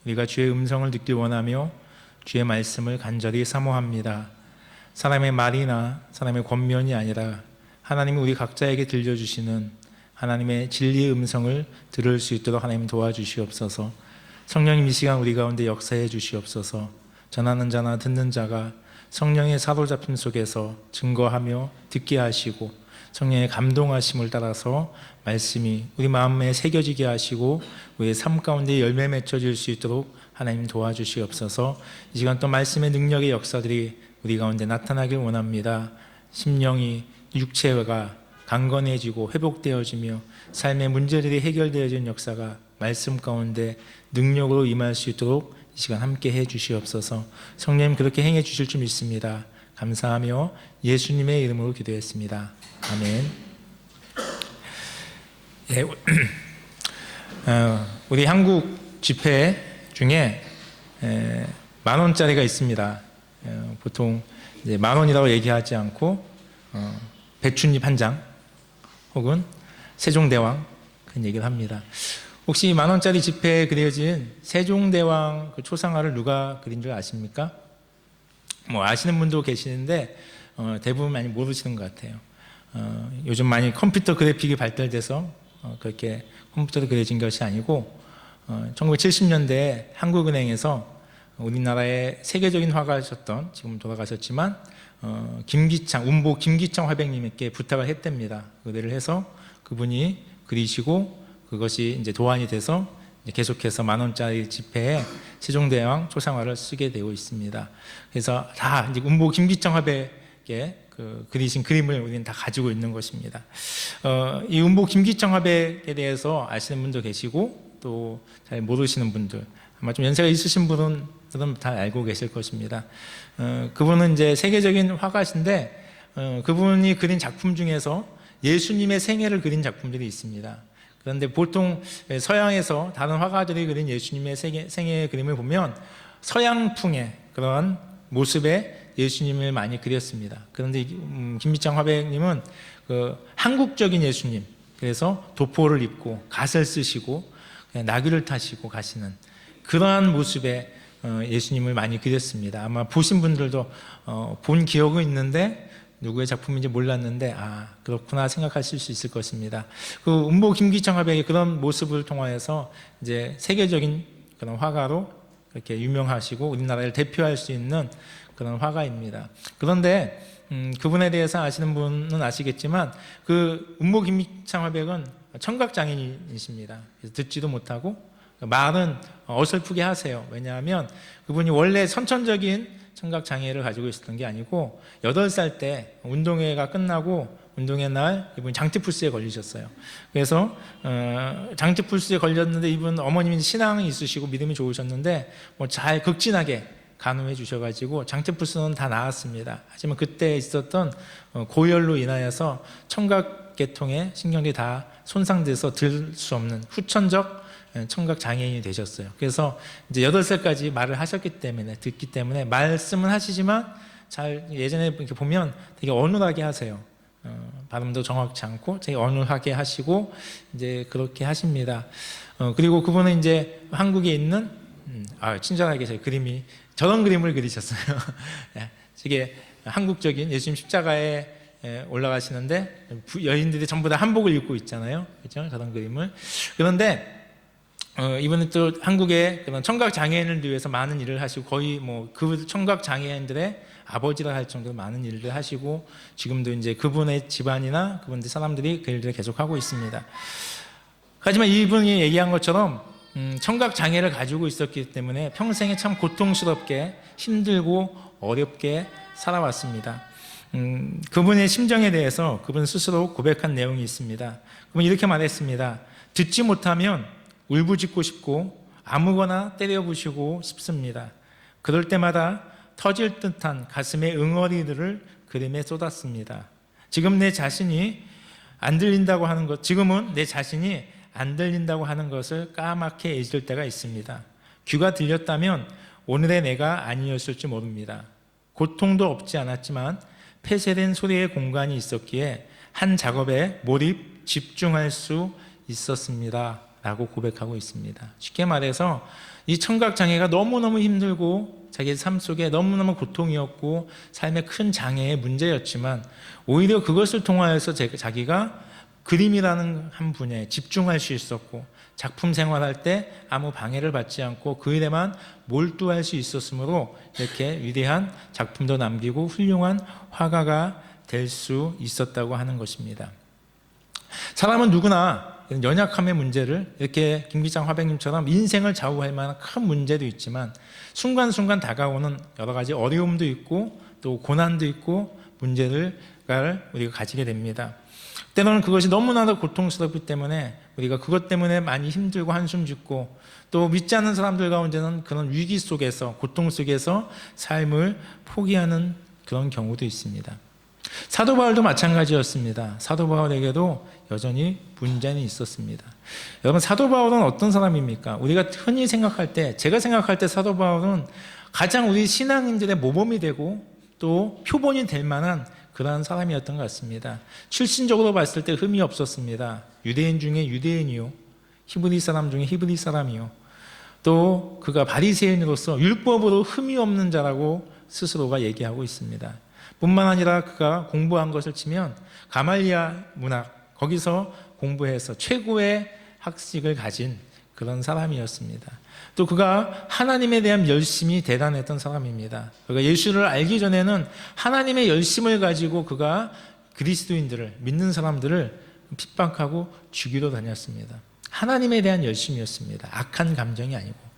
우리가 주의 음성을 듣길 원하며 주의 말씀을 간절히 사모합니다. 사람의 말이나 사람의 권면이 아니라 하나님이 우리 각자에게 들려주시는 하나님의 진리의 음성을 들을 수 있도록 하나님 도와주시옵소서. 성령님 이 시간 우리 가운데 역사해 주시옵소서. 전하는 자나 듣는 자가 성령의 사로잡힘 속에서 증거하며 듣게 하시고 성령의 감동하심을 따라서 말씀이 우리 마음에 새겨지게 하시고 우리의 삶 가운데 열매 맺혀질 수 있도록 하나님 도와주시옵소서. 이 시간 또 말씀의 능력의 역사들이 우리 가운데 나타나길 원합니다. 심령이 육체가 강건해지고 회복되어지며 삶의 문제들이 해결되어지는 역사가 말씀 가운데 능력으로 임할 수 있도록 이 시간 함께 해 주시옵소서. 성령님 그렇게 행해 주실 줄 믿습니다. 감사하며 예수님의 이름으로 기도했습니다. 아멘. 예, 우리 한국 지폐 중에 10,000원짜리가 있습니다. 보통 이제 10,000원이라고 얘기하지 않고 배춧잎 한 장 혹은 세종대왕 그런 얘기를 합니다. 혹시 10,000원짜리 지폐에 그려진 세종대왕 그 초상화를 누가 그린 줄 아십니까? 뭐 아시는 분도 계시는데 대부분 많이 모르시는 것 같아요. 요즘 많이 컴퓨터 그래픽이 발달돼서 그렇게 컴퓨터로 그려진 것이 아니고 1970년대에 한국은행에서 우리나라의 세계적인 화가셨던 지금 돌아가셨지만 김기창, 운보 김기창 화백님께 부탁을 했답니다. 의뢰를 해서 그분이 그리시고 그것이 이제 도안이 돼서 이제 계속해서 10,000원짜리 지폐에 세종대왕 초상화를 쓰게 되어 있습니다. 그래서 다 이제 운보 김기창 화백의 그 그리신 그림을 우리는 다 가지고 있는 것입니다. 이 운보 김기창 화백에 대해서 아시는 분도 계시고 또 잘 모르시는 분들, 아마 좀 연세가 있으신 분들은 다 알고 계실 것입니다. 그분은 이제 세계적인 화가신데 그분이 그린 작품 중에서 예수님의 생애를 그린 작품들이 있습니다. 그런데 보통 서양에서 다른 화가들이 그린 예수님의 생애 그림을 보면 서양풍의 그런 모습의 예수님을 많이 그렸습니다. 그런데 김기창 화백님은 그 한국적인 예수님, 그래서 도포를 입고 갓을 쓰시고 나귀를 타시고 가시는 그러한 모습의 예수님을 많이 그렸습니다. 아마 보신 분들도 본 기억은 있는데 누구의 작품인지 몰랐는데 그렇구나 생각하실 수 있을 것입니다. 그 운보 김기창 화백의 그런 모습을 통하여서 이제 세계적인 그런 화가로 그렇게 유명하시고 우리나라를 대표할 수 있는 그런 화가입니다. 그런데 그분에 대해서 아시는 분은 아시겠지만 그 운보 김기창 화백은 청각장애인이십니다. 그래서 듣지도 못하고 말은 어설프게 하세요. 왜냐하면 그분이 원래 선천적인 청각장애를 가지고 있었던 게 아니고 8살 때 운동회가 끝나고 운동회 날 이분이 장티푸스에 걸리셨어요. 그래서 장티푸스에 걸렸는데 이분 어머님이 신앙이 있으시고 믿음이 좋으셨는데 뭐 잘 극진하게 간호해 주셔가지고 장티푸스는 다 나았습니다. 하지만 그때 있었던 고열로 인하여서 청각계통의 신경이 다 손상돼서 들 수 없는 후천적 청각 장애인이 되셨어요. 그래서 이제 8살까지 말을 하셨기 때문에 듣기 때문에 말씀은 하시지만 잘 예전에 이렇게 보면 되게 어눌하게 하세요. 발음도 정확치 않고 되게 어눌하게 하시고 이제 그렇게 하십니다. 그리고 그분은 이제 한국에 있는 친절하게 제 그림이 저런 그림을 그리셨어요. 이게 한국적인 예수님 십자가에 올라가시는데 여인들이 전부 다 한복을 입고 있잖아요. 그렇죠? 저런 그림을. 그런데 이분은 또 한국의 그런 청각 장애인을 위해서 많은 일을 하시고 거의 뭐 그 청각 장애인들의 아버지라 할 정도로 많은 일을 하시고 지금도 이제 그분의 집안이나 그분들 사람들이 그 일들을 계속하고 있습니다. 하지만 이분이 얘기한 것처럼 청각 장애를 가지고 있었기 때문에 평생에 참 고통스럽게 힘들고 어렵게 살아왔습니다. 그분의 심정에 대해서 그분 스스로 고백한 내용이 있습니다. 그분 이렇게 말했습니다. 듣지 못하면 울부짖고 싶고 아무거나 때려부시고 싶습니다. 그럴 때마다 터질 듯한 가슴의 응어리들을 그림에 쏟았습니다. 지금은 내 자신이 안 들린다고 하는 것을 까맣게 잊을 때가 있습니다. 귀가 들렸다면 오늘의 내가 아니었을지 모릅니다. 고통도 없지 않았지만 폐쇄된 소리의 공간이 있었기에 한 작업에 몰입, 집중할 수 있었습니다. 라고 고백하고 있습니다. 쉽게 말해서 이 청각장애가 너무너무 힘들고 자기 삶 속에 너무너무 고통이었고 삶의 큰 장애의 문제였지만 오히려 그것을 통하여서 자기가 그림이라는 한 분야에 집중할 수 있었고 작품 생활할 때 아무 방해를 받지 않고 그 일에만 몰두할 수 있었으므로 이렇게 위대한 작품도 남기고 훌륭한 화가가 될 수 있었다고 하는 것입니다. 사람은 누구나 연약함의 문제를 이렇게 김기장 화백님처럼 인생을 좌우할 만한 큰 문제도 있지만 순간순간 다가오는 여러 가지 어려움도 있고 또 고난도 있고 문제를 우리가 가지게 됩니다. 때로는 그것이 너무나도 고통스럽기 때문에 우리가 그것 때문에 많이 힘들고 한숨 짓고 또 믿지 않는 사람들 가운데는 그런 위기 속에서 고통 속에서 삶을 포기하는 그런 경우도 있습니다. 사도 바울도 마찬가지였습니다. 사도 바울에게도 여전히 문제는 있었습니다. 여러분, 사도 바울은 어떤 사람입니까? 우리가 흔히 생각할 때, 제가 생각할 때 사도 바울은 가장 우리 신앙인들의 모범이 되고 또 표본이 될 만한 그러한 사람이었던 것 같습니다. 출신적으로 봤을 때 흠이 없었습니다. 유대인 중에 유대인이요, 히브리 사람 중에 히브리 사람이요, 또 그가 바리새인으로서 율법으로 흠이 없는 자라고 스스로가 얘기하고 있습니다. 뿐만 아니라 그가 공부한 것을 치면 가말리아 문학, 거기서 공부해서 최고의 학식을 가진 그런 사람이었습니다. 또 그가 하나님에 대한 열심이 대단했던 사람입니다. 그가 예수를 알기 전에는 하나님의 열심을 가지고 그가 그리스도인들을, 믿는 사람들을 핍박하고 죽이러 다녔습니다. 하나님에 대한 열심이었습니다. 악한 감정이 아니고.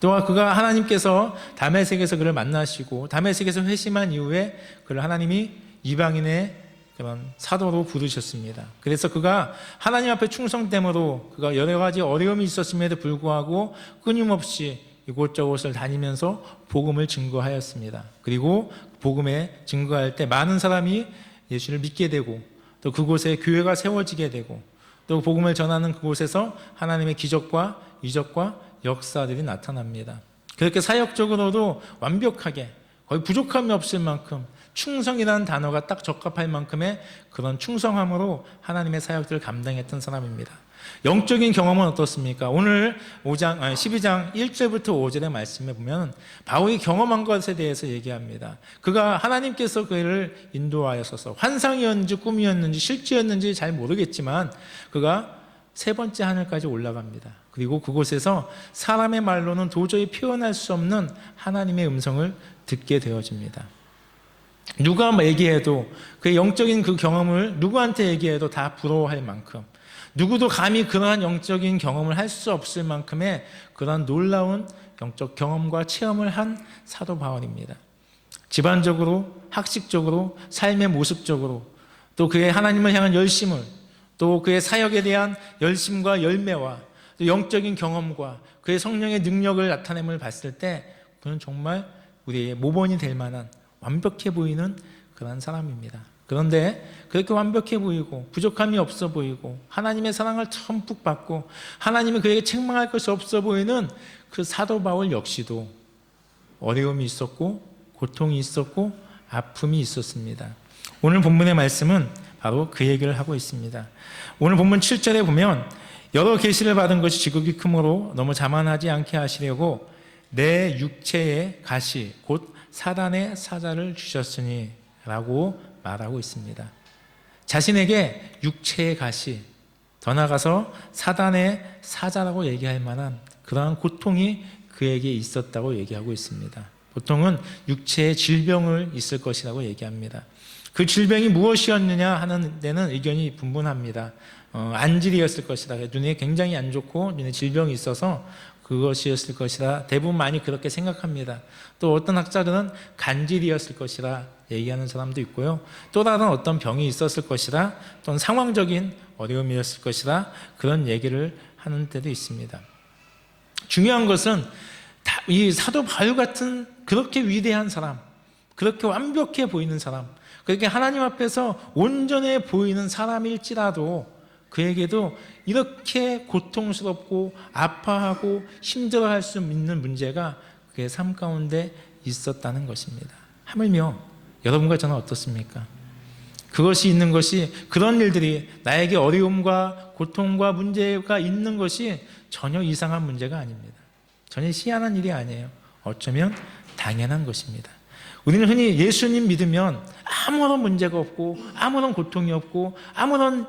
또한 그가 하나님께서 다메섹에서 그를 만나시고 다메섹에서 회심한 이후에 그를 하나님이 이방인의 그런 사도로 부르셨습니다. 그래서 그가 하나님 앞에 충성됨으로 그가 여러 가지 어려움이 있었음에도 불구하고 끊임없이 이곳저곳을 다니면서 복음을 증거하였습니다. 그리고 복음에 증거할 때 많은 사람이 예수를 믿게 되고 또 그곳에 교회가 세워지게 되고 또 복음을 전하는 그곳에서 하나님의 기적과 이적과 역사들이 나타납니다. 그렇게 사역적으로도 완벽하게 거의 부족함이 없을 만큼 충성이라는 단어가 딱 적합할 만큼의 그런 충성함으로 하나님의 사역들을 감당했던 사람입니다. 영적인 경험은 어떻습니까? 오늘 12장 1절부터 5절의 말씀에 보면 바울이 경험한 것에 대해서 얘기합니다. 그가 하나님께서 그를 인도하여서 환상이었는지 꿈이었는지 실제였는지 잘 모르겠지만 그가 세 번째 하늘까지 올라갑니다. 그리고 그곳에서 사람의 말로는 도저히 표현할 수 없는 하나님의 음성을 듣게 되어집니다. 누가 얘기해도 그 영적인 그 경험을 누구한테 얘기해도 다 부러워할 만큼, 누구도 감히 그러한 영적인 경험을 할 수 없을 만큼의 그러한 놀라운 영적 경험과 체험을 한 사도 바울입니다. 집안적으로, 학식적으로, 삶의 모습적으로, 또 그의 하나님을 향한 열심을, 또 그의 사역에 대한 열심과 열매와 또 영적인 경험과 그의 성령의 능력을 나타냄을 봤을 때 그는 정말 우리의 모범이 될 만한 완벽해 보이는 그런 사람입니다. 그런데 그렇게 완벽해 보이고 부족함이 없어 보이고 하나님의 사랑을 첨뿍 받고 하나님이 그에게 책망할 것이 없어 보이는 그 사도 바울 역시도 어려움이 있었고 고통이 있었고 아픔이 있었습니다. 오늘 본문의 말씀은 바로 그 얘기를 하고 있습니다. 오늘 본문 7절에 보면 여러 계시를 받은 것이 지극히 크므로 너무 자만하지 않게 하시려고 내 육체의 가시 곧 사단의 사자를 주셨으니 라고 말하고 있습니다. 자신에게 육체의 가시, 더 나아가서 사단의 사자라고 얘기할 만한 그러한 고통이 그에게 있었다고 얘기하고 있습니다. 보통은 육체의 질병을 있을 것이라고 얘기합니다. 그 질병이 무엇이었느냐 하는 데는 의견이 분분합니다. 안질이었을 것이다. 눈에 굉장히 안 좋고 눈에 질병이 있어서 그것이었을 것이라 대부분 많이 그렇게 생각합니다. 또 어떤 학자들은 간질이었을 것이라 얘기하는 사람도 있고요. 또 다른 어떤 병이 있었을 것이라 또는 상황적인 어려움이었을 것이라 그런 얘기를 하는 때도 있습니다. 중요한 것은 이 사도 바울 같은 그렇게 위대한 사람, 그렇게 완벽해 보이는 사람, 그렇게 하나님 앞에서 온전해 보이는 사람일지라도 그에게도 이렇게 고통스럽고 아파하고 힘들어할 수 있는 문제가 그의 삶 가운데 있었다는 것입니다. 하물며 여러분과 저는 어떻습니까? 그것이 있는 것이, 그런 일들이 나에게 어려움과 고통과 문제가 있는 것이 전혀 이상한 문제가 아닙니다. 전혀 희한한 일이 아니에요. 어쩌면 당연한 것입니다. 우리는 흔히 예수님 믿으면 아무런 문제가 없고 아무런 고통이 없고 아무런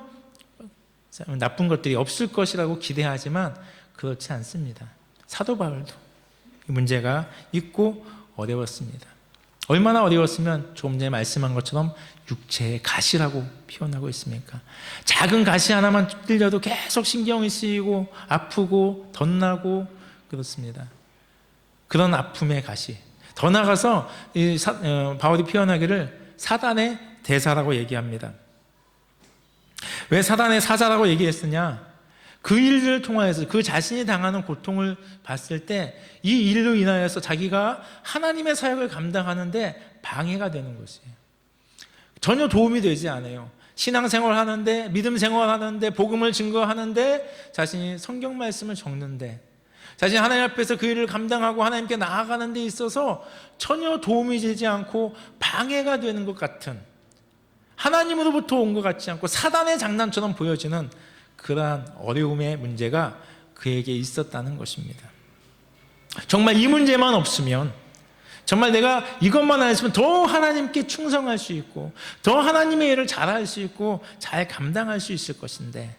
나쁜 것들이 없을 것이라고 기대하지만 그렇지 않습니다. 사도 바울도 이 문제가 있고 어려웠습니다. 얼마나 어려웠으면 조금 전에 말씀한 것처럼 육체의 가시라고 표현하고 있습니까? 작은 가시 하나만 찔려도 계속 신경이 쓰이고 아프고 덧나고 그렇습니다. 그런 아픔의 가시. 더 나아가서 바울이 표현하기를 사단의 대사라고 얘기합니다. 왜 사단의 사자라고 얘기했으냐? 그 일을 통하여서 그 자신이 당하는 고통을 봤을 때 이 일로 인하여서 자기가 하나님의 사역을 감당하는데 방해가 되는 것이에요. 전혀 도움이 되지 않아요. 신앙생활 하는데, 믿음 생활 하는데, 복음을 증거하는데, 자신이 성경 말씀을 적는데, 자신이 하나님 앞에서 그 일을 감당하고 하나님께 나아가는 데 있어서 전혀 도움이 되지 않고 방해가 되는 것 같은, 하나님으로부터 온 것 같지 않고 사단의 장난처럼 보여지는 그러한 어려움의 문제가 그에게 있었다는 것입니다. 정말 이 문제만 없으면, 정말 내가 이것만 안 했으면 더 하나님께 충성할 수 있고 더 하나님의 일을 잘할 수 있고 잘 감당할 수 있을 것인데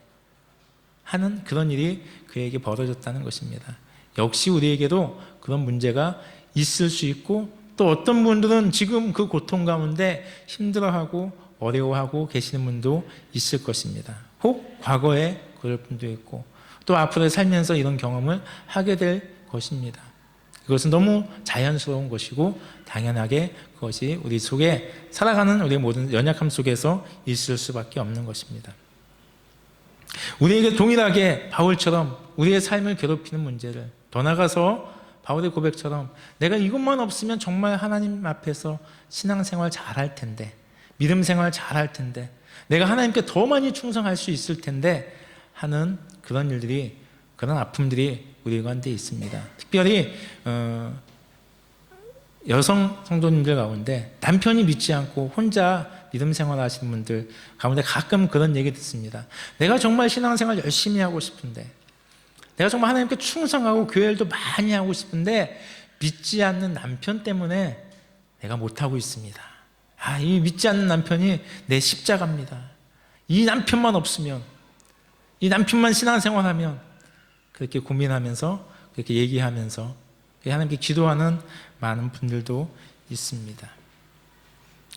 하는 그런 일이 그에게 벌어졌다는 것입니다. 역시 우리에게도 그런 문제가 있을 수 있고, 또 어떤 분들은 지금 그 고통 가운데 힘들어하고 어려워하고 계시는 분도 있을 것입니다. 혹 과거에 그럴 분도 있고 또 앞으로 살면서 이런 경험을 하게 될 것입니다. 그것은 너무 자연스러운 것이고 당연하게 그것이 우리 속에 살아가는 우리의 모든 연약함 속에서 있을 수밖에 없는 것입니다. 우리에게 동일하게 바울처럼 우리의 삶을 괴롭히는 문제를, 더 나아가서 바울의 고백처럼 내가 이것만 없으면 정말 하나님 앞에서 신앙생활 잘할 텐데, 믿음 생활 잘할 텐데, 내가 하나님께 더 많이 충성할 수 있을 텐데 하는 그런 일들이, 그런 아픔들이 우리 가운데 있습니다. 특별히 여성 성도님들 가운데 남편이 믿지 않고 혼자 믿음 생활 하시는 분들 가운데 가끔 그런 얘기 듣습니다. 내가 정말 신앙생활 열심히 하고 싶은데, 내가 정말 하나님께 충성하고 교회 일도 많이 하고 싶은데 믿지 않는 남편 때문에 내가 못하고 있습니다. 이 믿지 않는 남편이 내 십자가입니다. 이 남편만 없으면, 이 남편만 신앙생활하면, 그렇게 고민하면서 그렇게 얘기하면서 하나님께 기도하는 많은 분들도 있습니다.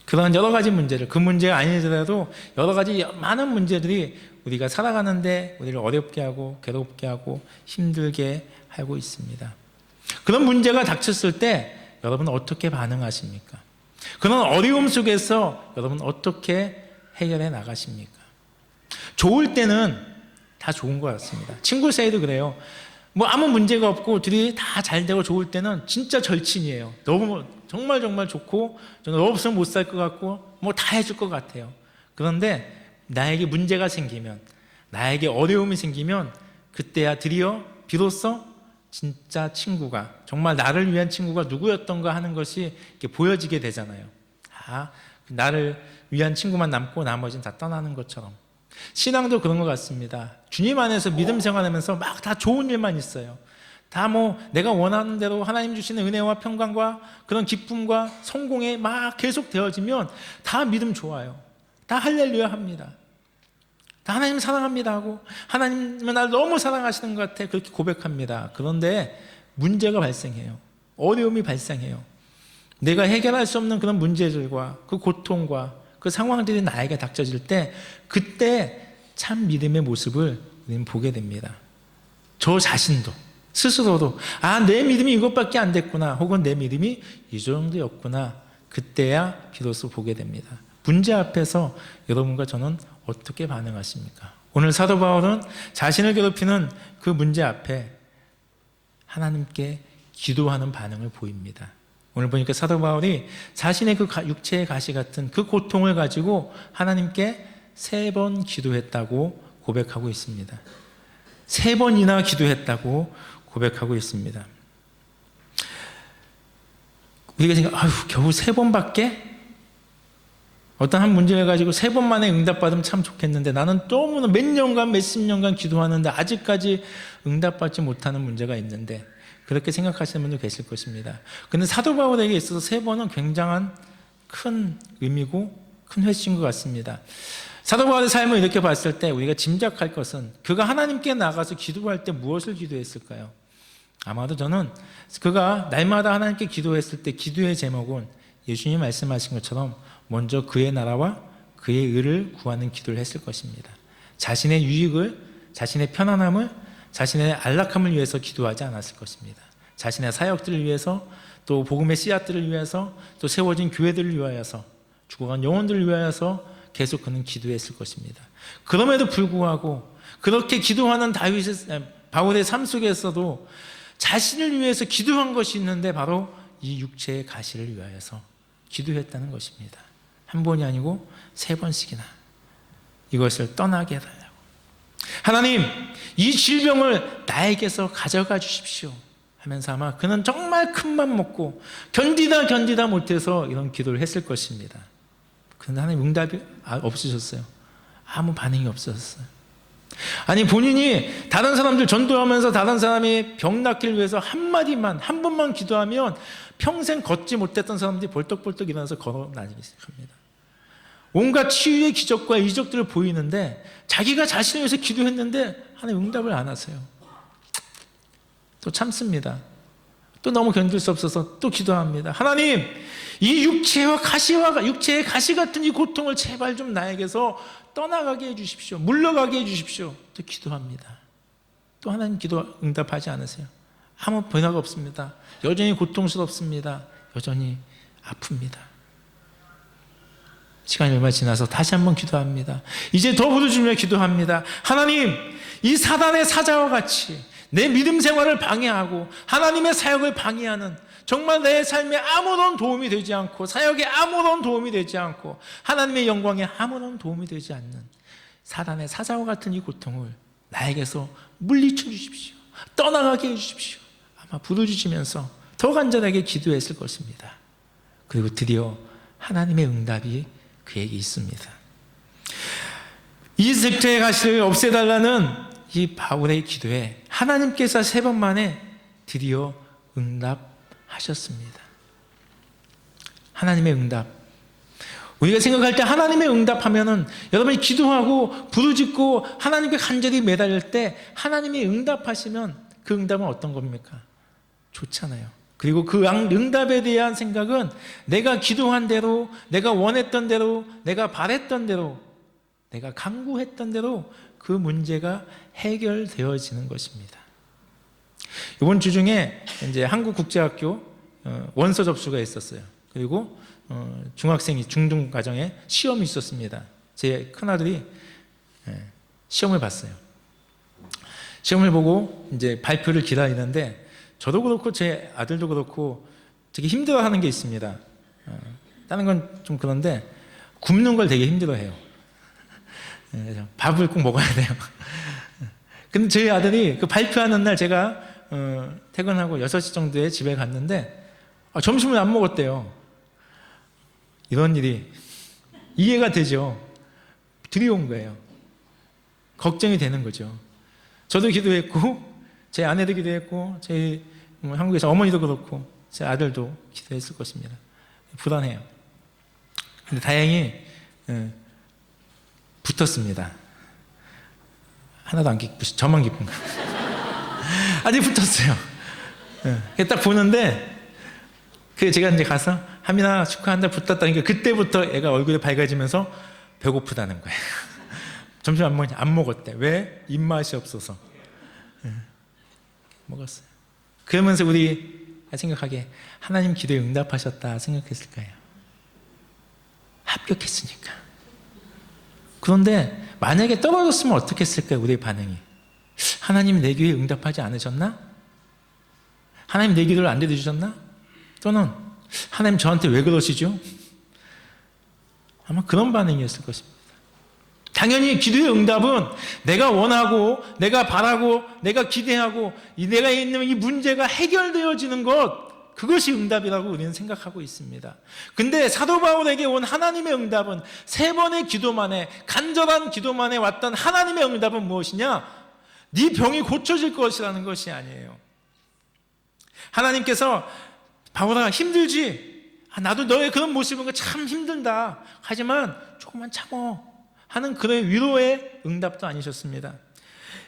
그런 여러 가지 문제를, 그 문제가 아니더라도 여러 가지 많은 문제들이 우리가 살아가는데 우리를 어렵게 하고 괴롭게 하고 힘들게 하고 있습니다. 그런 문제가 닥쳤을 때 여러분은 어떻게 반응하십니까? 그런 어려움 속에서 여러분은 어떻게 해결해 나가십니까? 좋을 때는 다 좋은 것 같습니다. 친구 사이도 그래요. 뭐 아무 문제가 없고 둘이 다 잘 되고 좋을 때는 진짜 절친이에요. 너무 정말 좋고 저는 너 없으면 못 살 것 같고 뭐 다 해줄 것 같아요. 그런데 나에게 문제가 생기면, 나에게 어려움이 생기면 그때야 드디어 비로소 진짜 친구가, 정말 나를 위한 친구가 누구였던가 하는 것이 이렇게 보여지게 되잖아요. 나를 위한 친구만 남고 나머지는 다 떠나는 것처럼 신앙도 그런 것 같습니다. 주님 안에서 믿음 생활하면서 막 다 좋은 일만 있어요. 다 뭐 내가 원하는 대로 하나님 주시는 은혜와 평강과 그런 기쁨과 성공에 막 계속 되어지면 다 믿음 좋아요. 다 할렐루야 합니다. 다 하나님 사랑합니다 하고 하나님은 나를 너무 사랑하시는 것 같아 그렇게 고백합니다. 그런데 문제가 발생해요. 어려움이 발생해요. 내가 해결할 수 없는 그런 문제들과 그 고통과 그 상황들이 나에게 닥쳐질 때, 그때 참 믿음의 모습을 우리는 보게 됩니다. 저 자신도 스스로도 내 믿음이 이것밖에 안 됐구나, 혹은 내 믿음이 이 정도였구나, 그때야 비로소 보게 됩니다. 문제 앞에서 여러분과 저는 어떻게 반응하십니까? 오늘 사도 바울은 자신을 괴롭히는 그 문제 앞에 하나님께 기도하는 반응을 보입니다. 오늘 보니까 사도 바울이 자신의 그 육체의 가시 같은 그 고통을 가지고 하나님께 3번 기도했다고 고백하고 있습니다. 3번이나 기도했다고 고백하고 있습니다. 우리가 겨우 3번밖에? 어떤 한 문제를 가지고 3번 만에 응답받으면 참 좋겠는데 나는 너무나 몇 년간 몇십 년간 기도하는데 아직까지 응답받지 못하는 문제가 있는데, 그렇게 생각하시는 분도 계실 것입니다. 근데 사도 바울에게 있어서 3번은 굉장한 큰 의미고 큰 회심인 것 같습니다. 사도 바울의 삶을 이렇게 봤을 때 우리가 짐작할 것은 그가 하나님께 나가서 기도할 때 무엇을 기도했을까요? 아마도 저는 그가 날마다 하나님께 기도했을 때 기도의 제목은 예수님이 말씀하신 것처럼 먼저 그의 나라와 그의 의를 구하는 기도를 했을 것입니다. 자신의 유익을, 자신의 편안함을, 자신의 안락함을 위해서 기도하지 않았을 것입니다. 자신의 사역들을 위해서, 또 복음의 씨앗들을 위해서, 또 세워진 교회들을 위하여서, 죽어간 영혼들을 위하여서 계속 그는 기도했을 것입니다. 그럼에도 불구하고 그렇게 기도하는 바울의 삶 속에서도 자신을 위해서 기도한 것이 있는데 바로 이 육체의 가시를 위하여서 기도했다는 것입니다. 한 번이 아니고 3번씩이나 이것을 떠나게 해달라고. 하나님, 이 질병을 나에게서 가져가 주십시오 하면서 아마 그는 정말 큰맘 먹고 견디다 못해서 이런 기도를 했을 것입니다. 그런데 하나님 응답이 없으셨어요. 아무 반응이 없었어요. 아니, 본인이 다른 사람들 전도하면서 다른 사람이 병 낫기를 위해서 한 번만 기도하면 평생 걷지 못했던 사람들이 벌떡벌떡 일어나서 걸어 다니기 시작합니다. 온갖 치유의 기적과 이적들을 보이는데 자기가 자신을 위해서 기도했는데 하나님 응답을 안 하세요. 또 참습니다. 또 너무 견딜 수 없어서 또 기도합니다. 하나님, 이 육체의 가시 같은 이 고통을 제발 좀 나에게서 떠나가게 해주십시오. 물러가게 해주십시오. 또 기도합니다. 또 하나님 기도 응답하지 않으세요. 아무 변화가 없습니다. 여전히 고통스럽습니다. 여전히 아픕니다. 시간이 얼마 지나서 다시 한번 기도합니다. 이제 더 부르짖으며 기도합니다. 하나님, 이 사단의 사자와 같이 내 믿음 생활을 방해하고 하나님의 사역을 방해하는, 정말 내 삶에 아무런 도움이 되지 않고 사역에 아무런 도움이 되지 않고 하나님의 영광에 아무런 도움이 되지 않는 사단의 사자와 같은 이 고통을 나에게서 물리쳐 주십시오. 떠나가게 해주십시오. 아마 부르짖으면서 더 간절하게 기도했을 것입니다. 그리고 드디어 하나님의 응답이 그에게 있습니다. 이 육체의 가시를 없애달라는 이 바울의 기도에 하나님께서 3번 만에 드디어 응답하셨습니다. 하나님의 응답. 우리가 생각할 때 하나님의 응답하면은 여러분이 기도하고 부르짖고 하나님께 간절히 매달릴 때 하나님이 응답하시면 그 응답은 어떤 겁니까? 좋잖아요. 그리고 그 응답에 대한 생각은 내가 기도한 대로, 내가 원했던 대로, 내가 바랬던 대로, 내가 간구했던 대로 그 문제가 해결되어지는 것입니다. 이번 주 중에 이제 한국국제학교 원서 접수가 있었어요. 그리고 중학생이 중등 과정에 시험이 있었습니다. 제 큰아들이 시험을 봤어요. 시험을 보고 이제 발표를 기다리는데 저도 그렇고 제 아들도 그렇고 되게 힘들어하는 게 있습니다. 다른 건 좀 그런데 굶는 걸 되게 힘들어해요. 밥을 꼭 먹어야 돼요. 근데 저희 아들이 그 발표하는 날 제가 퇴근하고 6시 정도에 집에 갔는데 점심을 안 먹었대요. 이런 일이 이해가 되죠. 두려운 거예요. 걱정이 되는 거죠. 저도 기도했고 제 아내도 기도했고 저희 한국에서 어머니도 그렇고 제 아들도 기도했을 것입니다. 불안해요. 근데 다행히 붙었습니다. 하나도 안 기쁘, 저만 기쁜 거예요. 아직 붙었어요. 딱 보는데 제가 이제 가서 하민아 축하한다 붙었다니까 그때부터 애가 얼굴이 밝아지면서 배고프다는 거예요. 점심 안 먹었냐? 안 먹었대. 왜? 입맛이 없어서. 먹었어요. 그러면서 우리가 생각하기에 하나님 기도에 응답하셨다 생각했을까요? 합격했으니까. 그런데 만약에 떨어졌으면 어떻게 했을까요? 우리의 반응이. 하나님 내 기도에 응답하지 않으셨나? 하나님 내 기도를 안 들어주셨나? 또는 하나님 저한테 왜 그러시죠? 아마 그런 반응이었을 것입니다. 당연히 기도의 응답은 내가 원하고 내가 바라고 내가 기대하고 내가 있는 이 문제가 해결되어지는 것, 그것이 응답이라고 우리는 생각하고 있습니다. 근데 사도 바울에게 온 하나님의 응답은 3번의 기도 만에, 간절한 기도 만에 왔던 하나님의 응답은 무엇이냐? 네 병이 고쳐질 것이라는 것이 아니에요. 하나님께서 바울아 힘들지? 나도 너의 그런 모습을 보니까 참 힘들다. 하지만 조금만 참어 하는 그런 위로의 응답도 아니셨습니다.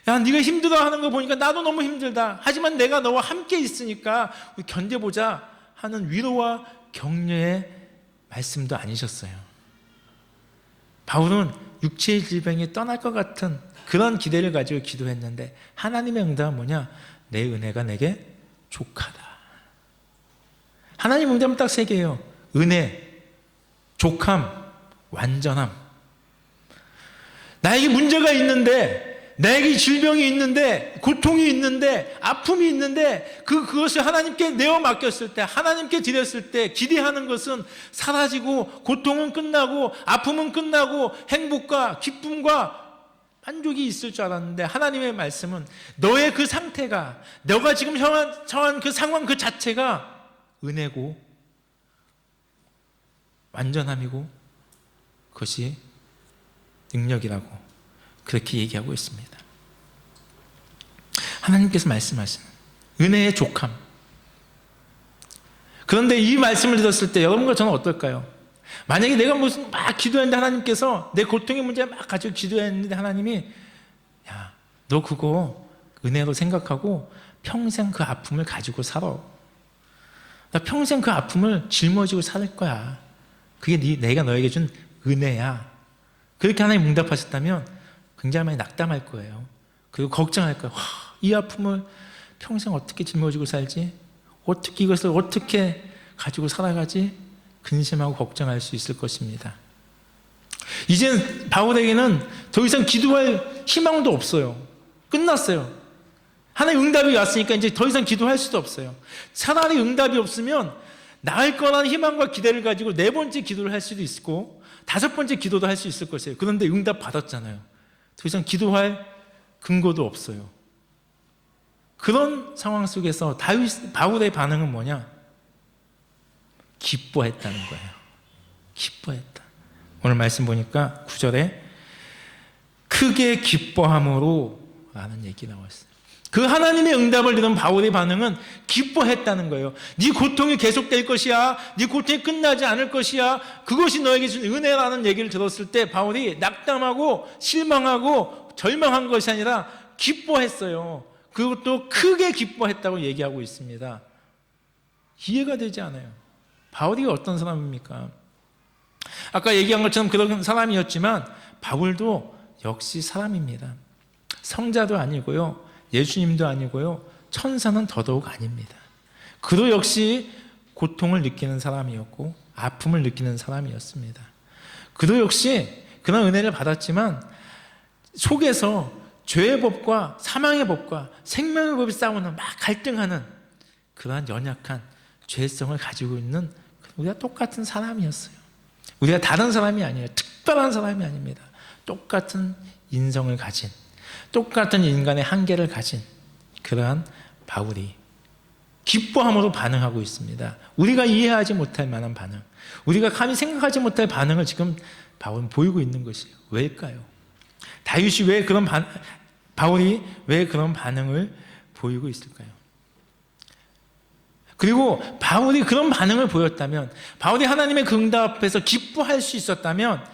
야, 네가 힘들어하는 거 보니까 나도 너무 힘들다. 하지만 내가 너와 함께 있으니까 우리 견뎌보자 하는 위로와 격려의 말씀도 아니셨어요. 바울은 육체의 질병이 떠날 것 같은 그런 기대를 가지고 기도했는데 하나님의 응답은 뭐냐? 내 은혜가 내게 족하다. 하나님 응답은 딱 세 개예요. 은혜, 족함, 완전함. 나에게 문제가 있는데, 나에게 질병이 있는데, 고통이 있는데, 아픔이 있는데, 그것을 하나님께 내어 맡겼을 때, 하나님께 드렸을 때, 기대하는 것은 사라지고, 고통은 끝나고, 아픔은 끝나고, 행복과 기쁨과 만족이 있을 줄 알았는데, 하나님의 말씀은 너의 그 상태가, 너가 지금 처한 그 상황 그 자체가 은혜고, 완전함이고, 그것이 능력이라고 그렇게 얘기하고 있습니다. 하나님께서 말씀하시는 은혜의 족함. 그런데 이 말씀을 들었을 때 여러분과 저는 어떨까요? 만약에 내가 무슨 막 기도했는데 하나님께서 내 고통의 문제 막 가지고 기도했는데 하나님이 야, 너 그거 은혜로 생각하고 평생 그 아픔을 가지고 살아. 나 평생 그 아픔을 짊어지고 살 거야. 그게 내가 너에게 준 은혜야. 그렇게 하나님 응답하셨다면 굉장히 많이 낙담할 거예요. 그리고 걱정할 거예요. 이 아픔을 평생 어떻게 짊어지고 살지? 어떻게 이것을 어떻게 가지고 살아가지? 근심하고 걱정할 수 있을 것입니다. 이제 바울에게는 더 이상 기도할 희망도 없어요. 끝났어요. 하나님 응답이 왔으니까 이제 더 이상 기도할 수도 없어요. 차라리 응답이 없으면 나을 거라는 희망과 기대를 가지고 네 번째 기도를 할 수도 있고 다섯 번째 기도도 할 수 있을 것이에요. 그런데 응답 받았잖아요. 더 이상 기도할 근거도 없어요. 그런 상황 속에서 바울의 반응은 뭐냐? 기뻐했다는 거예요. 기뻐했다. 오늘 말씀 보니까 9절에 크게 기뻐함으로 라는 얘기 나왔어요. 그 하나님의 응답을 들은 바울의 반응은 기뻐했다는 거예요. 네 고통이 계속될 것이야. 네 고통이 끝나지 않을 것이야. 그것이 너에게 준 은혜라는 얘기를 들었을 때 바울이 낙담하고 실망하고 절망한 것이 아니라 기뻐했어요. 그것도 크게 기뻐했다고 얘기하고 있습니다. 이해가 되지 않아요. 바울이 어떤 사람입니까? 아까 얘기한 것처럼 그런 사람이었지만 바울도 역시 사람입니다. 성자도 아니고요. 예수님도 아니고요. 천사는 더더욱 아닙니다. 그도 역시 고통을 느끼는 사람이었고 아픔을 느끼는 사람이었습니다. 그도 역시 그런 은혜를 받았지만 속에서 죄의 법과 사망의 법과 생명의 법이 싸우는 막 갈등하는 그러한 연약한 죄성을 가지고 있는 우리가 똑같은 사람이었어요. 우리가 다른 사람이 아니에요. 특별한 사람이 아닙니다. 똑같은 인성을 가진 똑같은 인간의 한계를 가진 그러한 바울이 기뻐함으로 반응하고 있습니다. 우리가 이해하지 못할 만한 반응, 우리가 감히 생각하지 못할 반응을 지금 바울은 보이고 있는 것이에요. 왜일까요? 다윗이 왜 그런 바울이 왜 그런 반응을 보이고 있을까요? 그리고 바울이 그런 반응을 보였다면, 바울이 하나님의 그 응답 앞에서 기뻐할 수 있었다면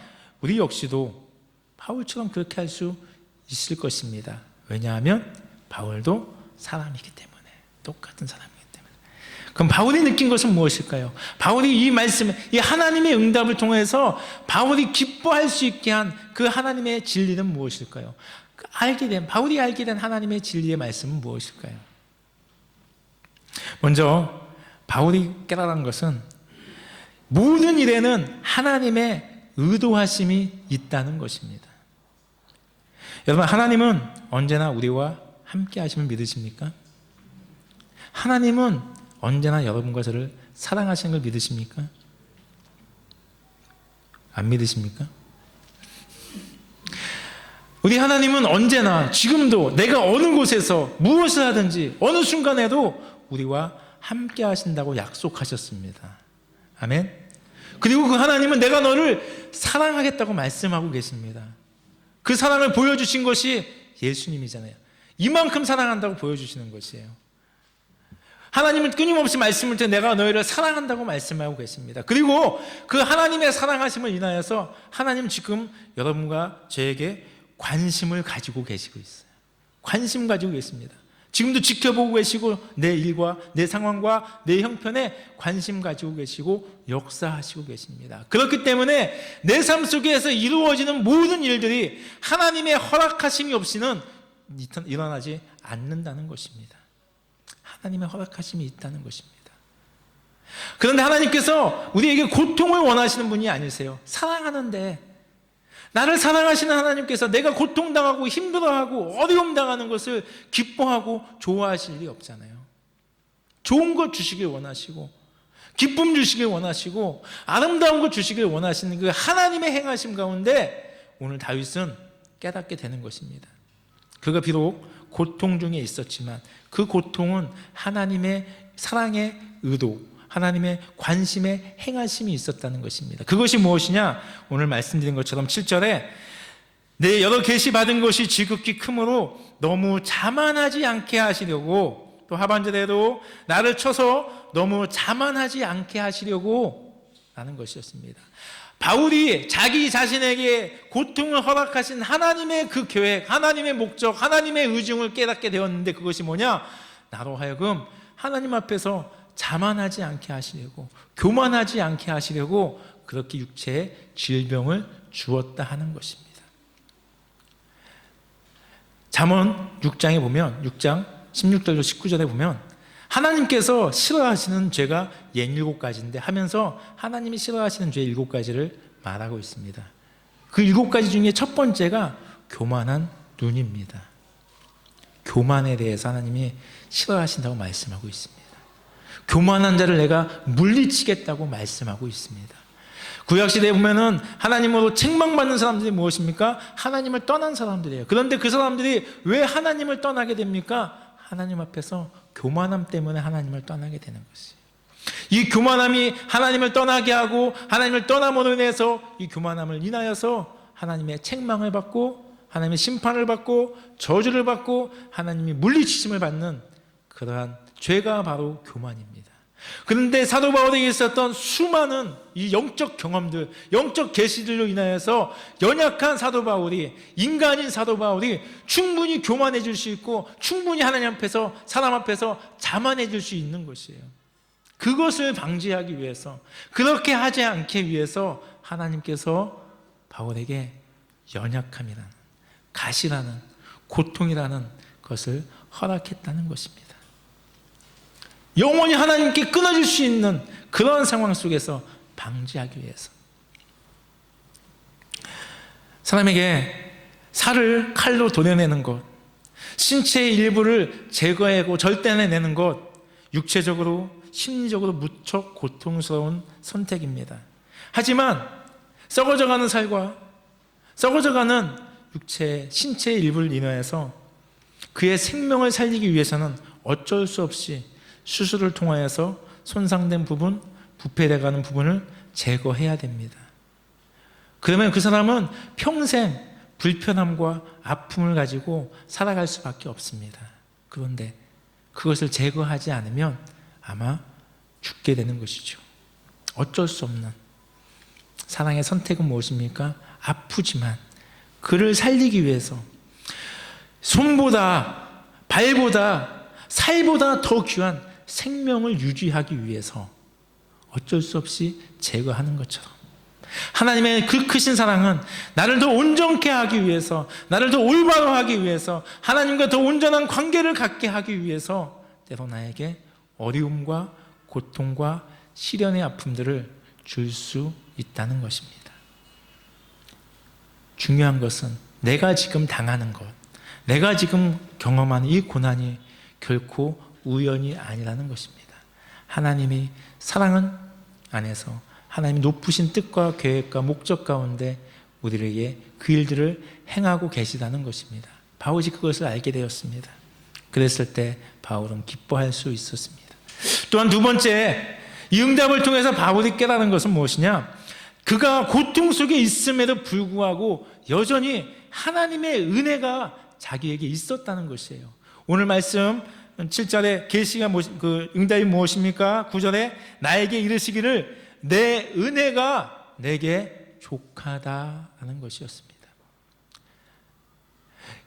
우리 역시도 바울처럼 그렇게 할 수 있을 것입니다. 왜냐하면 바울도 사람이기 때문에, 똑같은 사람이기 때문에. 그럼 바울이 느낀 것은 무엇일까요? 바울이 이 말씀, 이 하나님의 응답을 통해서 바울이 기뻐할 수 있게 한 그 하나님의 진리는 무엇일까요? 바울이 알게 된 하나님의 진리의 말씀은 무엇일까요? 먼저 바울이 깨달은 것은 모든 일에는 하나님의 의도하심이 있다는 것입니다. 여러분, 하나님은 언제나 우리와 함께 하심을 믿으십니까? 하나님은 언제나 여러분과 저를 사랑하시는 걸 믿으십니까? 안 믿으십니까? 우리 하나님은 언제나 지금도 내가 어느 곳에서 무엇을 하든지 어느 순간에도 우리와 함께 하신다고 약속하셨습니다. 아멘. 그리고 그 하나님은 내가 너를 사랑하겠다고 말씀하고 계십니다. 그 사랑을 보여주신 것이 예수님이잖아요. 이만큼 사랑한다고 보여주시는 것이에요. 하나님은 끊임없이 말씀을 통해 내가 너희를 사랑한다고 말씀하고 계십니다. 그리고 그 하나님의 사랑하심을 인하여서 하나님 지금 여러분과 저에게 관심을 가지고 계시고 있어요. 관심 가지고 계십니다. 지금도 지켜보고 계시고 내 일과 내 상황과 내 형편에 관심 가지고 계시고 역사하시고 계십니다. 그렇기 때문에 내 삶 속에서 이루어지는 모든 일들이 하나님의 허락하심이 없이는 일어나지 않는다는 것입니다. 하나님의 허락하심이 있다는 것입니다. 그런데 하나님께서 우리에게 고통을 원하시는 분이 아니세요. 사랑하는데, 나를 사랑하시는 하나님께서 내가 고통당하고 힘들어하고 어려움 당하는 것을 기뻐하고 좋아하실 리 없잖아요. 좋은 것 주시길 원하시고 기쁨 주시길 원하시고 아름다운 것 주시길 원하시는 그 하나님의 행하심 가운데 오늘 다윗은 깨닫게 되는 것입니다. 그가 비록 고통 중에 있었지만 그 고통은 하나님의 사랑의 의도, 하나님의 관심의 행하심이 있었다는 것입니다. 그것이 무엇이냐? 오늘 말씀드린 것처럼 7절에 내 여러 계시 받은 것이 지극히 크므로 너무 자만하지 않게 하시려고, 또 하반절에도 나를 쳐서 너무 자만하지 않게 하시려고 라는 것이었습니다. 바울이 자기 자신에게 고통을 허락하신 하나님의 그 계획, 하나님의 목적, 하나님의 의중을 깨닫게 되었는데 그것이 뭐냐? 나로 하여금 하나님 앞에서 자만하지 않게 하시려고, 교만하지 않게 하시려고 그렇게 육체에 질병을 주었다 하는 것입니다. 잠언 6장에 보면, 6장 16절로 19절에 보면 하나님께서 싫어하시는 죄가 7가지인데 하면서 하나님이 싫어하시는 죄 7가지를 말하고 있습니다. 그 7가지 중에 첫 번째가 교만한 눈입니다. 교만에 대해서 하나님이 싫어하신다고 말씀하고 있습니다. 교만한 자를 내가 물리치겠다고 말씀하고 있습니다. 구약시대에 보면은 하나님으로 책망받는 사람들이 무엇입니까? 하나님을 떠난 사람들이에요. 그런데 그 사람들이 왜 하나님을 떠나게 됩니까? 하나님 앞에서 교만함 때문에 하나님을 떠나게 되는 것이에요. 이 교만함이 하나님을 떠나게 하고 하나님을 떠남으로 인해서 이 교만함을 인하여서 하나님의 책망을 받고 하나님의 심판을 받고 저주를 받고 하나님이 물리치심을 받는 그러한 죄가 바로 교만입니다. 그런데 사도 바울에게 있었던 수많은 이 영적 경험들, 영적 계시들로 인하여서 연약한 사도 바울이, 인간인 사도 바울이 충분히 교만해질 수 있고 충분히 하나님 앞에서, 사람 앞에서 자만해질 수 있는 것이에요. 그것을 방지하기 위해서, 그렇게 하지 않게 위해서 하나님께서 바울에게 연약함이라는, 가시라는, 고통이라는 것을 허락했다는 것입니다. 영원히 하나님께 끊어질 수 있는 그런 상황 속에서 방지하기 위해서. 사람에게 살을 칼로 도려내는 것, 신체의 일부를 제거하고 절단해내는 것, 육체적으로 심리적으로 무척 고통스러운 선택입니다. 하지만 썩어져가는 살과 썩어져가는 신체의 일부를 인하여서 그의 생명을 살리기 위해서는 어쩔 수 없이 수술을 통하여서 손상된 부분, 부패돼가는 부분을 제거해야 됩니다. 그러면 그 사람은 평생 불편함과 아픔을 가지고 살아갈 수밖에 없습니다. 그런데 그것을 제거하지 않으면 아마 죽게 되는 것이죠. 어쩔 수 없는 사랑의 선택은 무엇입니까? 아프지만 그를 살리기 위해서 손보다 발보다 살보다 더 귀한 생명을 유지하기 위해서 어쩔 수 없이 제거하는 것처럼 하나님의 그 크신 사랑은 나를 더 온전케 하기 위해서, 나를 더 올바로 하기 위해서, 하나님과 더 온전한 관계를 갖게 하기 위해서 때로 나에게 어려움과 고통과 시련의 아픔들을 줄 수 있다는 것입니다. 중요한 것은 내가 지금 당하는 것, 내가 지금 경험하는 이 고난이 결코 우연이 아니라는 것입니다. 하나님이 사랑은 안에서 하나님이 높으신 뜻과 계획과 목적 가운데 우리에게 그 일들을 행하고 계시다는 것입니다. 바울이 그것을 알게 되었습니다. 그랬을 때 바울은 기뻐할 수 있었습니다. 또한 두 번째, 이 응답을 통해서 바울이 깨달은 것은 무엇이냐? 그가 고통 속에 있음에도 불구하고 여전히 하나님의 은혜가 자기에게 있었다는 것이에요. 오늘 말씀 7절에 계시가 그 응답이 무엇입니까? 9절에 나에게 이르시기를 내 은혜가 내게 족하다라는 것이었습니다.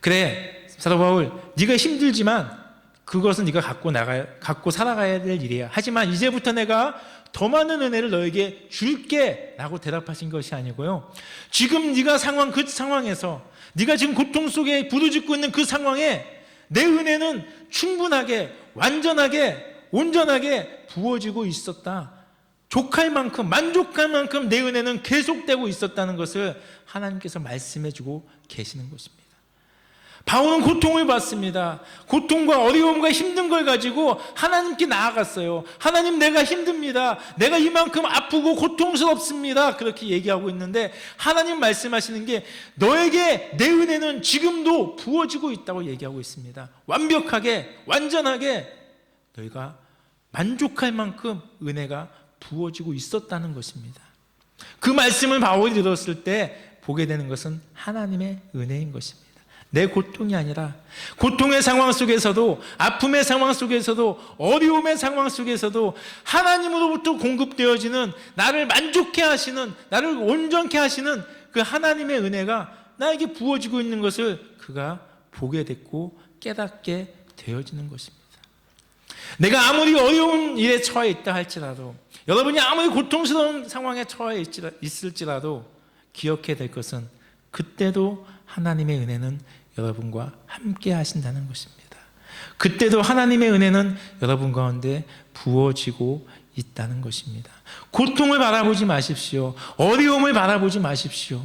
그래 사도 바울, 네가 힘들지만 그것은 네가 갖고 살아가야 될 일이야. 하지만 이제부터 내가 더 많은 은혜를 너에게 줄게 라고 대답하신 것이 아니고요, 지금 네가 그 상황에서 네가 지금 고통 속에 부르짖고 있는 그 상황에 내 은혜는 충분하게, 완전하게, 온전하게 부어지고 있었다. 족할 만큼, 만족할 만큼 내 은혜는 계속되고 있었다는 것을 하나님께서 말씀해주고 계시는 것입니다. 바울은 고통을 받습니다. 고통과 어려움과 힘든 걸 가지고 하나님께 나아갔어요. 하나님, 내가 힘듭니다. 내가 이만큼 아프고 고통스럽습니다. 그렇게 얘기하고 있는데 하나님 말씀하시는 게 너에게 내 은혜는 지금도 부어지고 있다고 얘기하고 있습니다. 완벽하게, 완전하게 너희가 만족할 만큼 은혜가 부어지고 있었다는 것입니다. 그 말씀을 바울이 들었을 때 보게 되는 것은 하나님의 은혜인 것입니다. 내 고통이 아니라, 고통의 상황 속에서도, 아픔의 상황 속에서도, 어려움의 상황 속에서도 하나님으로부터 공급되어지는, 나를 만족해 하시는, 나를 온전케 하시는 그 하나님의 은혜가 나에게 부어지고 있는 것을 그가 보게 됐고 깨닫게 되어지는 것입니다. 내가 아무리 어려운 일에 처해 있다 할지라도, 여러분이 아무리 고통스러운 상황에 처해 있을지라도 기억해야 될 것은 그때도 하나님의 은혜는 여러분과 함께 하신다는 것입니다. 그때도 하나님의 은혜는 여러분 가운데 부어지고 있다는 것입니다. 고통을 바라보지 마십시오. 어려움을 바라보지 마십시오.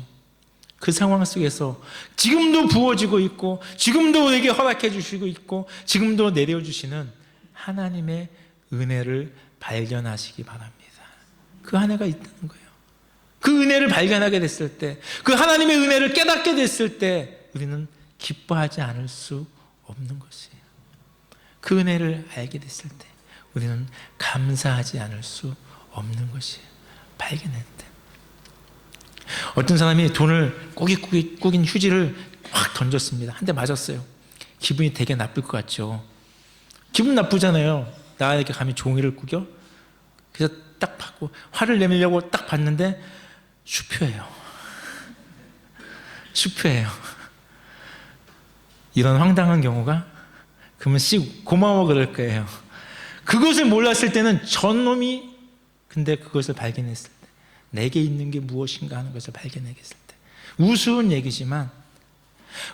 그 상황 속에서 지금도 부어지고 있고, 지금도 우리에게 허락해 주시고 있고, 지금도 내려주시는 하나님의 은혜를 발견하시기 바랍니다. 그 은혜가 있다는 거예요. 그 은혜를 발견하게 됐을 때, 그 하나님의 은혜를 깨닫게 됐을 때 우리는 기뻐하지 않을 수 없는 것이에요. 그 은혜를 알게 됐을 때 우리는 감사하지 않을 수 없는 것이에요. 발견할 때. 어떤 사람이 돈을 꾸긴 휴지를 확 던졌습니다. 한 대 맞았어요. 기분이 되게 나쁠 것 같죠. 기분 나쁘잖아요. 나에게 감히 종이를 꾸겨? 그래서 딱 받고 화를 내밀려고 딱 봤는데 슈표예요. 슈표예요. 이런 황당한 경우가, 그러면 고마워 그럴 거예요. 그것을 몰랐을 때는 저놈이, 근데 그것을 발견했을 때, 내게 있는 게 무엇인가 하는 것을 발견하겠을 때, 우스운 얘기지만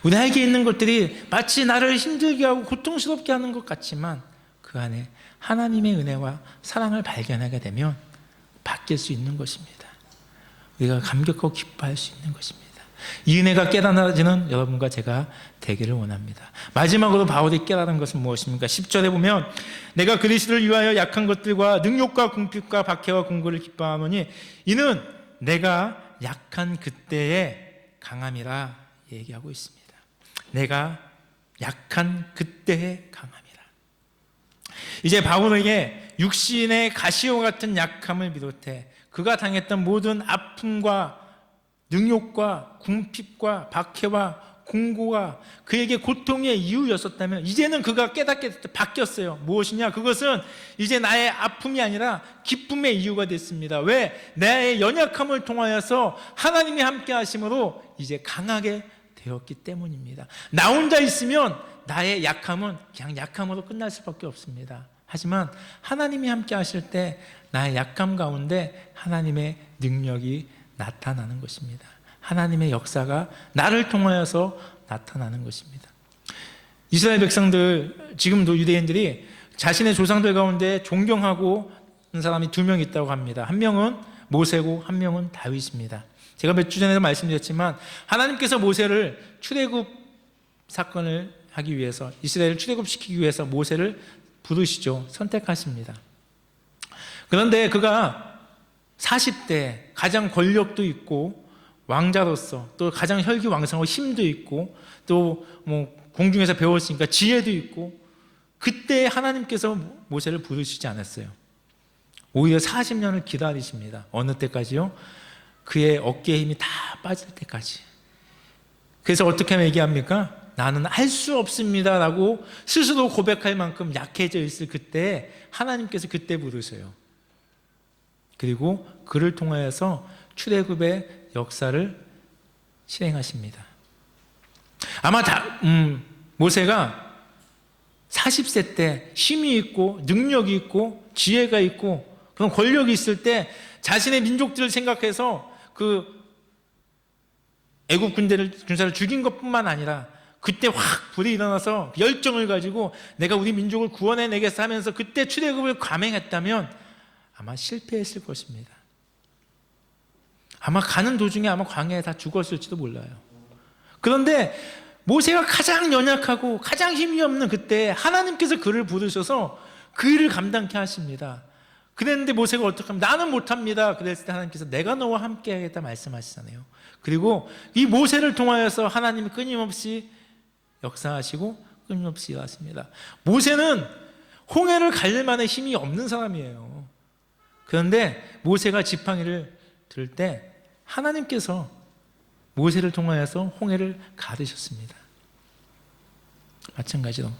우리에게 있는 것들이 마치 나를 힘들게 하고 고통스럽게 하는 것 같지만 그 안에 하나님의 은혜와 사랑을 발견하게 되면 바뀔 수 있는 것입니다. 우리가 감격하고 기뻐할 수 있는 것입니다. 이 은혜가 깨달아지는 여러분과 제가 되기를 원합니다. 마지막으로 바울이 깨달은 것은 무엇입니까? 10절에 보면 내가 그리스도를 위하여 약한 것들과 능욕과 궁핍과 박해와 공고를 기뻐하노니 이는 내가 약한 그때의 강함이라 얘기하고 있습니다. 내가 약한 그때의 강함이라. 이제 바울에게 육신의 가시와 같은 약함을 비롯해 그가 당했던 모든 아픔과 능욕과 궁핍과 박해와 공고가 그에게 고통의 이유였었다면 이제는 그가 깨닫게 됐을 때 바뀌었어요. 무엇이냐? 그것은 이제 나의 아픔이 아니라 기쁨의 이유가 됐습니다. 왜? 나의 연약함을 통하여서 하나님이 함께 하심으로 이제 강하게 되었기 때문입니다. 나 혼자 있으면 나의 약함은 그냥 약함으로 끝날 수밖에 없습니다. 하지만 하나님이 함께 하실 때 나의 약함 가운데 하나님의 능력이 나타나는 것입니다. 하나님의 역사가 나를 통하여서 나타나는 것입니다. 이스라엘 백성들, 지금도 유대인들이 자신의 조상들 가운데 존경하고 있는 사람이 두 명 있다고 합니다. 한 명은 모세고 한 명은 다윗입니다. 제가 몇 주 전에도 말씀드렸지만 하나님께서 모세를 출애굽 사건을 하기 위해서, 이스라엘을 출애굽시키기 위해서 모세를 부르시죠. 선택하십니다. 그런데 그가 40대 가장 권력도 있고 왕자로서 또 가장 혈기왕성하고 힘도 있고 또 공중에서 배웠으니까 지혜도 있고, 그때 하나님께서 모세를 부르시지 않았어요. 오히려 40년을 기다리십니다. 어느 때까지요? 그의 어깨에 힘이 다 빠질 때까지. 그래서 어떻게 얘기합니까? 나는 할 수 없습니다라고 스스로 고백할 만큼 약해져 있을 그때 하나님께서 그때 부르세요. 그리고 그를 통하여서 출애굽의 역사를 실행하십니다. 아마 모세가 40세 때 힘이 있고 능력이 있고 지혜가 있고 그런 권력이 있을 때 자신의 민족들을 생각해서 그 애굽 군사를 죽인 것뿐만 아니라 그때 확 불이 일어나서 열정을 가지고 내가 우리 민족을 구원해내겠어 하면서 그때 출애굽을 감행했다면 아마 실패했을 것입니다. 아마 가는 도중에 아마 광야에 다 죽었을지도 몰라요. 그런데 모세가 가장 연약하고 가장 힘이 없는 그때 하나님께서 그를 부르셔서 그 일을 감당케 하십니다. 그랬는데 모세가 어떻게 하면 나는 못합니다. 그랬을 때 하나님께서 내가 너와 함께 하겠다 말씀하시잖아요. 그리고 이 모세를 통하여서 하나님이 끊임없이 역사하시고 끊임없이 일하십니다. 모세는 홍해를 가를 만한 힘이 없는 사람이에요. 그런데 모세가 지팡이를 들 때 하나님께서 모세를 통하여서 홍해를 가르셨습니다. 마찬가지로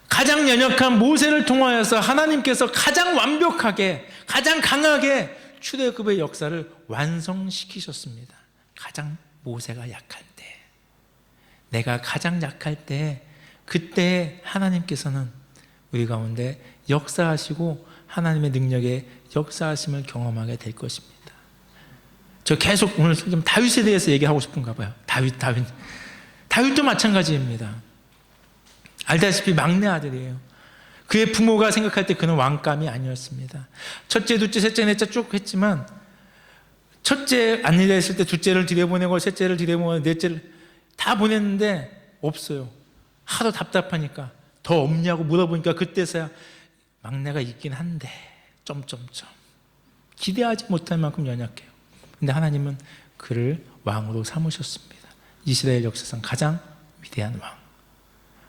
가장 연약한 모세를 통하여서 하나님께서 가장 완벽하게 가장 강하게 출애굽의 역사를 완성시키셨습니다. 가장 모세가 약할 때, 내가 가장 약할 때, 그때 하나님께서는 우리 가운데 역사하시고 하나님의 능력의 역사하심을 경험하게 될 것입니다. 저 계속 오늘 좀 다윗에 대해서 얘기하고 싶은가 봐요. 다윗도 마찬가지입니다. 알다시피 막내 아들이에요. 그의 부모가 생각할 때 그는 왕감이 아니었습니다. 첫째, 둘째, 셋째, 넷째 쭉 했지만 첫째 안일해 했을 때 둘째를 들여보내고 셋째를 들여보내고 넷째를 다 보냈는데 없어요. 하도 답답하니까 더 없냐고 물어보니까 그때서야 막내가 있긴 한데 기대하지 못할 만큼 연약해요. 근데 하나님은 그를 왕으로 삼으셨습니다. 이스라엘 역사상 가장 위대한 왕.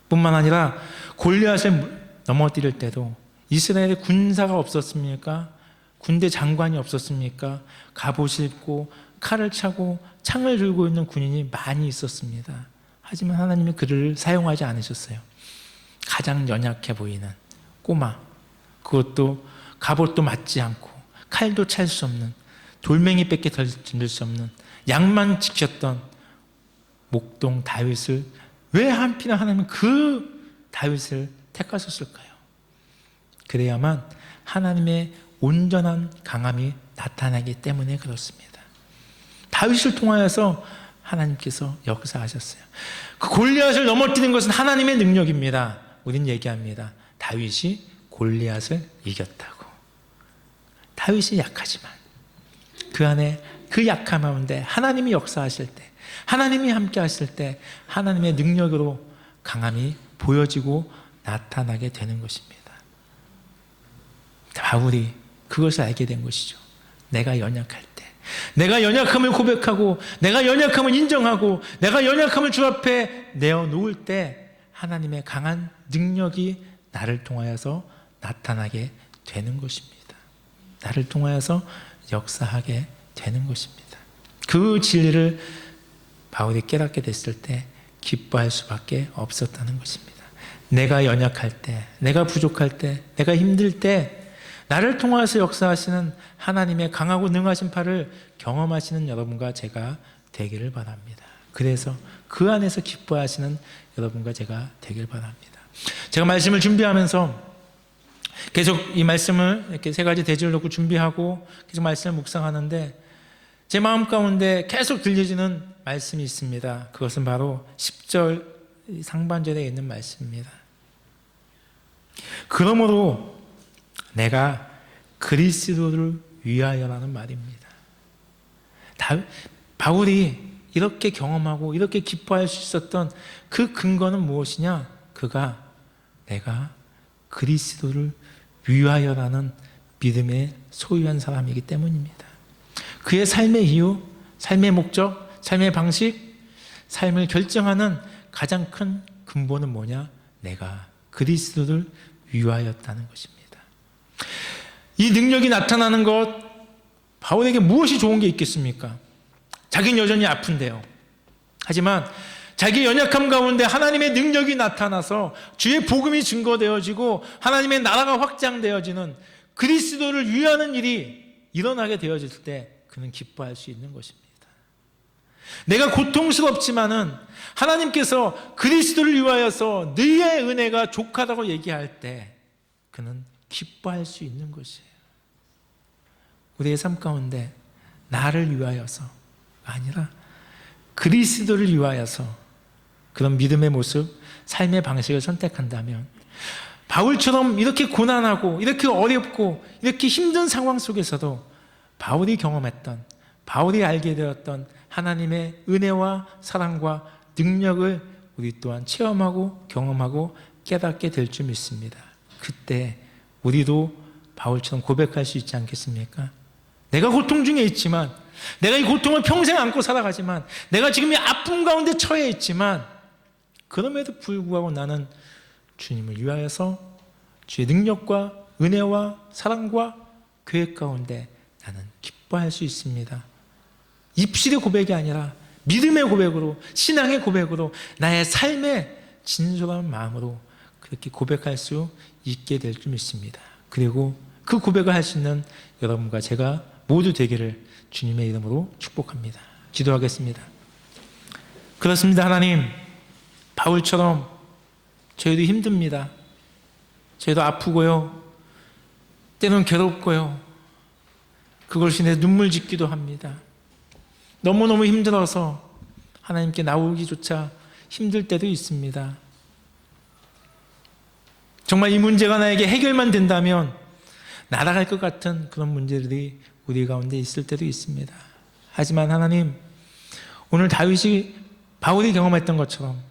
뿐만 아니라 골리앗을 넘어뜨릴 때도 이스라엘에 군사가 없었습니까? 군대 장관이 없었습니까? 갑옷을 입고 칼을 차고 창을 들고 있는 군인이 많이 있었습니다. 하지만 하나님이 그를 사용하지 않으셨어요. 가장 연약해 보이는 꼬마, 그것도 갑옷도 맞지 않고 칼도 찰 수 없는, 돌멩이밖에 던질 수 없는, 양만 지켰던 목동 다윗을 왜 한피나 하나님은 그 다윗을 택하셨을까요? 그래야만 하나님의 온전한 강함이 나타나기 때문에 그렇습니다. 다윗을 통하여서 하나님께서 역사하셨어요. 그 골리앗을 넘어뜨린 것은 하나님의 능력입니다. 우린 얘기합니다. 다윗이 골리앗을 이겼다고. 다윗이 약하지만 그 안에 그 약함 가운데 하나님이 역사하실 때, 하나님이 함께 하실 때 하나님의 능력으로 강함이 보여지고 나타나게 되는 것입니다. 바울이 그것을 알게 된 것이죠. 내가 연약할 때, 내가 연약함을 고백하고 내가 연약함을 인정하고 내가 연약함을 주 앞에 내어놓을 때 하나님의 강한 능력이 나를 통하여서 나타나게 되는 것입니다. 나를 통하여서 역사하게 되는 것입니다. 그 진리를 바울이 깨닫게 됐을 때 기뻐할 수밖에 없었다는 것입니다. 내가 연약할 때, 내가 부족할 때, 내가 힘들 때 나를 통하여서 역사하시는 하나님의 강하고 능하신 팔을 경험하시는 여러분과 제가 되기를 바랍니다. 그래서 그 안에서 기뻐하시는 여러분과 제가 되길 바랍니다. 제가 말씀을 준비하면서 계속 이 말씀을 이렇게 세 가지 대지를 놓고 준비하고 계속 말씀을 묵상하는데 제 마음 가운데 계속 들려지는 말씀이 있습니다. 그것은 바로 10절 상반절에 있는 말씀입니다. 그러므로 내가 그리스도를 위하여라는 말입니다. 바울이 이렇게 경험하고 이렇게 기뻐할 수 있었던 그 근거는 무엇이냐? 내가 그리스도를 위하여라는 믿음의 소유한 사람이기 때문입니다. 그의 삶의 이유, 삶의 목적, 삶의 방식, 삶을 결정하는 가장 큰 근본은 뭐냐? 내가 그리스도를 위하였다는 것입니다. 이 능력이 나타나는 것, 바울에게 무엇이 좋은 게 있겠습니까? 자기는 여전히 아픈데요. 하지만 자기 연약함 가운데 하나님의 능력이 나타나서 주의 복음이 증거되어지고 하나님의 나라가 확장되어지는 그리스도를 위하는 일이 일어나게 되어질 때 그는 기뻐할 수 있는 것입니다. 내가 고통스럽지만은 하나님께서 그리스도를 위하여서 너희의 은혜가 족하다고 얘기할 때 그는 기뻐할 수 있는 것이에요. 우리의 삶 가운데 나를 위하여서 아니라 그리스도를 위하여서 그런 믿음의 모습, 삶의 방식을 선택한다면 바울처럼 이렇게 고난하고 이렇게 어렵고 이렇게 힘든 상황 속에서도 바울이 경험했던, 바울이 알게 되었던 하나님의 은혜와 사랑과 능력을 우리 또한 체험하고 경험하고 깨닫게 될 줄 믿습니다. 그때 우리도 바울처럼 고백할 수 있지 않겠습니까? 내가 고통 중에 있지만, 내가 이 고통을 평생 안고 살아가지만, 내가 지금 이 아픔 가운데 처해 있지만 그럼에도 불구하고 나는 주님을 위하여서 주의 능력과 은혜와 사랑과 계획 가운데 나는 기뻐할 수 있습니다. 입술의 고백이 아니라 믿음의 고백으로, 신앙의 고백으로, 나의 삶의 진솔한 마음으로 그렇게 고백할 수 있게 될 줄 믿습니다. 그리고 그 고백을 할 수 있는 여러분과 제가 모두 되기를 주님의 이름으로 축복합니다. 기도하겠습니다. 그렇습니다. 하나님, 바울처럼 저희도 힘듭니다. 저희도 아프고요, 때로는 괴롭고요, 그것이 내 눈물 짓기도 합니다. 너무너무 힘들어서 하나님께 나오기조차 힘들 때도 있습니다. 정말 이 문제가 나에게 해결만 된다면 날아갈 것 같은 그런 문제들이 우리 가운데 있을 때도 있습니다. 하지만 하나님, 오늘 바울이 경험했던 것처럼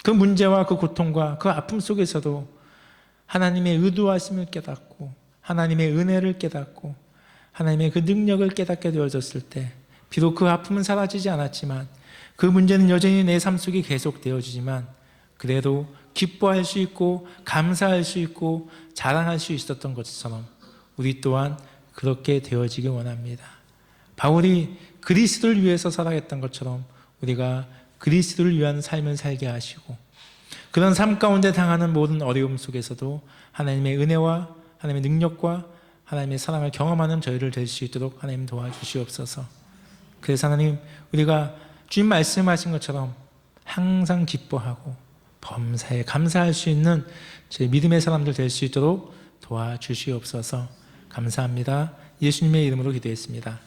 그 문제와 그 고통과 그 아픔 속에서도 하나님의 의도하심을 깨닫고 하나님의 은혜를 깨닫고 하나님의 그 능력을 깨닫게 되어졌을 때 비록 그 아픔은 사라지지 않았지만 그 문제는 여전히 내 삶 속에 계속되어지지만 그래도 기뻐할 수 있고 감사할 수 있고 자랑할 수 있었던 것처럼 우리 또한 그렇게 되어지길 원합니다. 바울이 그리스도를 위해서 살아갔던 것처럼 우리가 그리스도를 위한 삶을 살게 하시고 그런 삶 가운데 당하는 모든 어려움 속에서도 하나님의 은혜와 하나님의 능력과 하나님의 사랑을 경험하는 저희를 될 수 있도록 하나님 도와주시옵소서. 그래서 하나님, 우리가 주님 말씀하신 것처럼 항상 기뻐하고 범사에 감사할 수 있는 저희 믿음의 사람들 될 수 있도록 도와주시옵소서. 감사합니다. 예수님의 이름으로 기도했습니다.